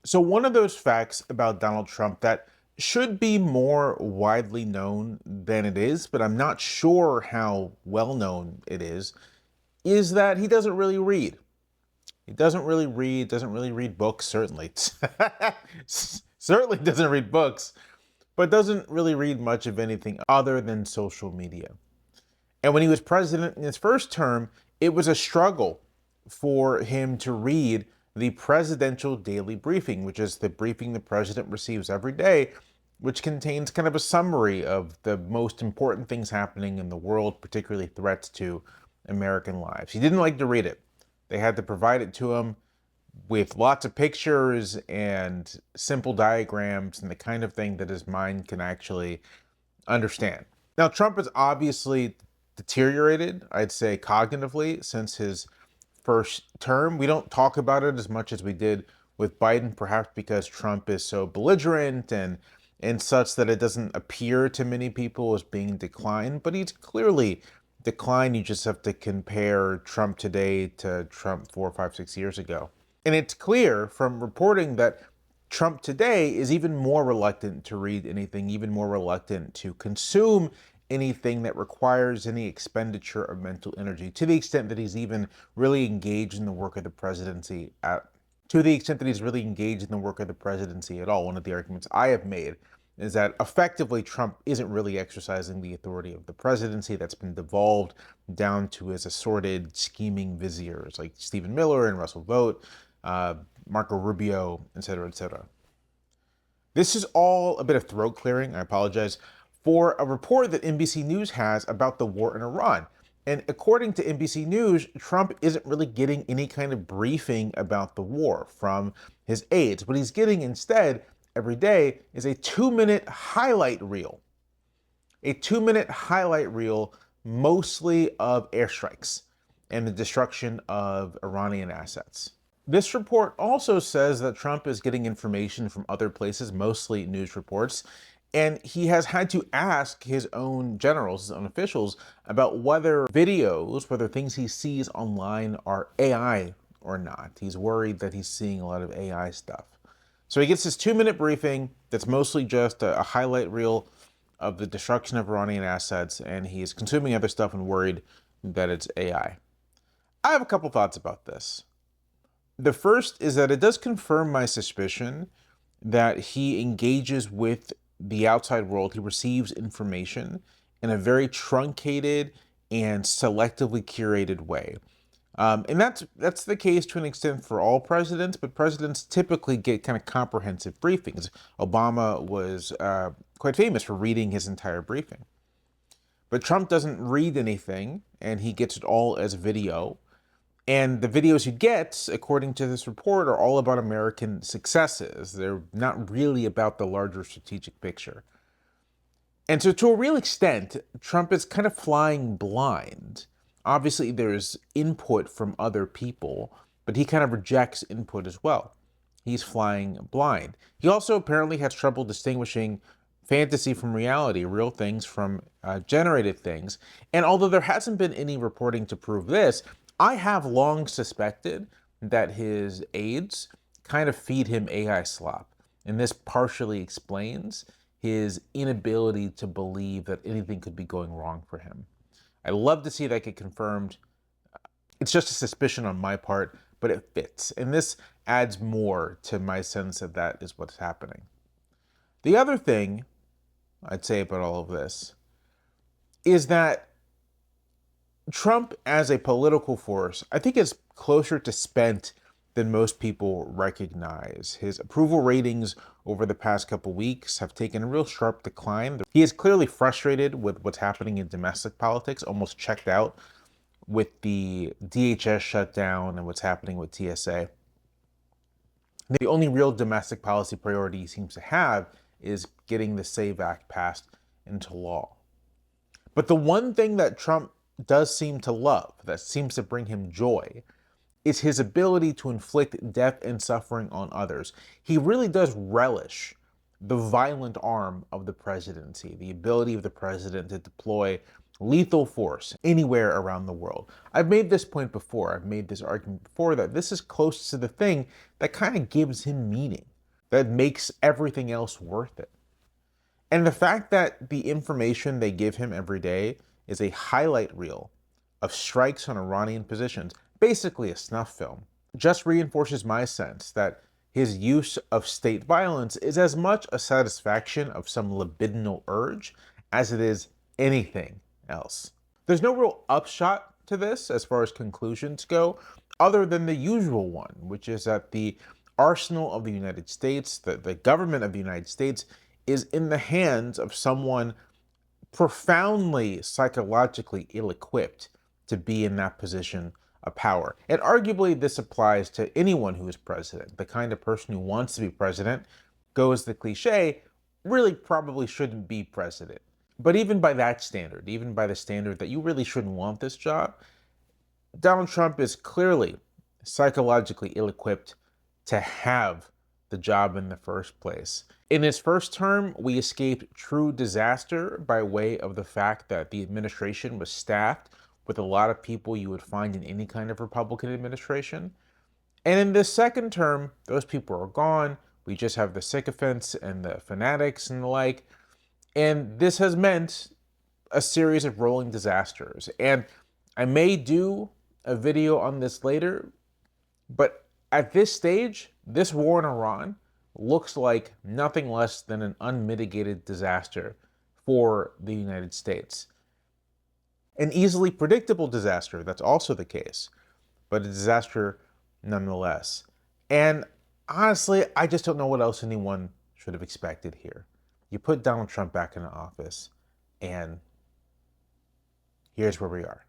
So, one of those facts about Donald Trump that should be more widely known than it is, but I'm not sure how well known it is that he doesn't really read. He doesn't really read books, certainly. Certainly doesn't read books, but doesn't really read much of anything other than social media. And when he was president in his first term, it was a struggle for him to read the presidential daily briefing, which is the briefing the president receives every day, which contains kind of a summary of the most important things happening in the world, particularly threats to American lives. He didn't like to read it. They had to provide it to him with lots of pictures and simple diagrams and the kind of thing that his mind can actually understand. Now, Trump has obviously deteriorated, I'd say, cognitively since his first term. We don't talk about it as much as we did with Biden, perhaps because Trump is so belligerent and such that it doesn't appear to many people as being declined, but he's clearly declined. You just have to compare Trump today to Trump 4, 5, 6 years ago. And it's clear from reporting that Trump today is even more reluctant to read anything, even more reluctant to consume anything that requires any expenditure of mental energy, to the extent that he's even really engaged in the work of the presidency to the extent that he's really engaged in the work of the presidency at all. One of the arguments I have made is that effectively Trump isn't really exercising the authority of the presidency that's been devolved down to his assorted scheming viziers like Stephen Miller and Russell Vought, Marco Rubio, et cetera, et cetera. This is all a bit of throat clearing, I apologize, for a report that NBC News has about the war in Iran. And according to NBC News, Trump isn't really getting any kind of briefing about the war from his aides. What he's getting instead every day is a 2-minute highlight reel. A 2-minute highlight reel, mostly of airstrikes and the destruction of Iranian assets. This report also says that Trump is getting information from other places, mostly news reports, and he has had to ask his own generals, his own officials, about whether videos, whether things he sees online are AI or not. He's worried that he's seeing a lot of AI stuff. So he gets this 2-minute briefing that's mostly just a highlight reel of the destruction of Iranian assets, and he's consuming other stuff and worried that it's AI. I have a couple thoughts about this. The first is that it does confirm my suspicion that he engages with the outside world. He receives information in a very truncated and selectively curated way. And that's the case to an extent for all presidents, but presidents typically get kind of comprehensive briefings. Obama was quite famous for reading his entire briefing. But Trump doesn't read anything, and he gets it all as video. And the videos you get, according to this report, are all about American successes. They're not really about the larger strategic picture. And so to a real extent, Trump is kind of flying blind. Obviously, there's input from other people, but he kind of rejects input as well. He's flying blind. He also apparently has trouble distinguishing fantasy from reality, real things from generated things. And although there hasn't been any reporting to prove this, I have long suspected that his aides kind of feed him AI slop. And this partially explains his inability to believe that anything could be going wrong for him. I'd love to see that get confirmed. It's just a suspicion on my part, but it fits. And this adds more to my sense that that is what's happening. The other thing I'd say about all of this is that Trump as a political force, I think, is closer to spent than most people recognize. His approval ratings over the past couple weeks have taken a real sharp decline. He is clearly frustrated with what's happening in domestic politics, almost checked out with the DHS shutdown and what's happening with TSA. The only real domestic policy priority he seems to have is getting the SAVE Act passed into law. But the one thing that Trump does seem to love, that seems to bring him joy, is his ability to inflict death and suffering on others. He really does relish the violent arm of the presidency, the ability of the president to deploy lethal force anywhere around the world. I've made this point before, I've made this argument before, that this is close to the thing that kind of gives him meaning. that makes everything else worth it. And the fact that the information they give him every day is a highlight reel of strikes on Iranian positions, basically a snuff film, just reinforces my sense that his use of state violence is as much a satisfaction of some libidinal urge as it is anything else. There's no real upshot to this as far as conclusions go, other than the usual one, which is that the arsenal of the United States, the government of the United States, is in the hands of someone profoundly psychologically ill-equipped to be in that position of power. And arguably this applies to anyone who is president. The kind of person who wants to be president, goes the cliche, really probably shouldn't be president. But even by that standard, even by the standard that you really shouldn't want this job, Donald Trump is clearly psychologically ill-equipped to have the job in the first place. In his first term, we escaped true disaster by way of the fact that the administration was staffed with a lot of people you would find in any kind of Republican administration. And in this second term, those people are gone. We just have the sycophants and the fanatics and the like. And this has meant a series of rolling disasters. And I may do a video on this later, but at this stage, this war in Iran looks like nothing less than an unmitigated disaster for the United States. An easily predictable disaster, that's also the case, but a disaster nonetheless. And honestly, I just don't know what else anyone should have expected here. You put Donald Trump back into office, and here's where we are.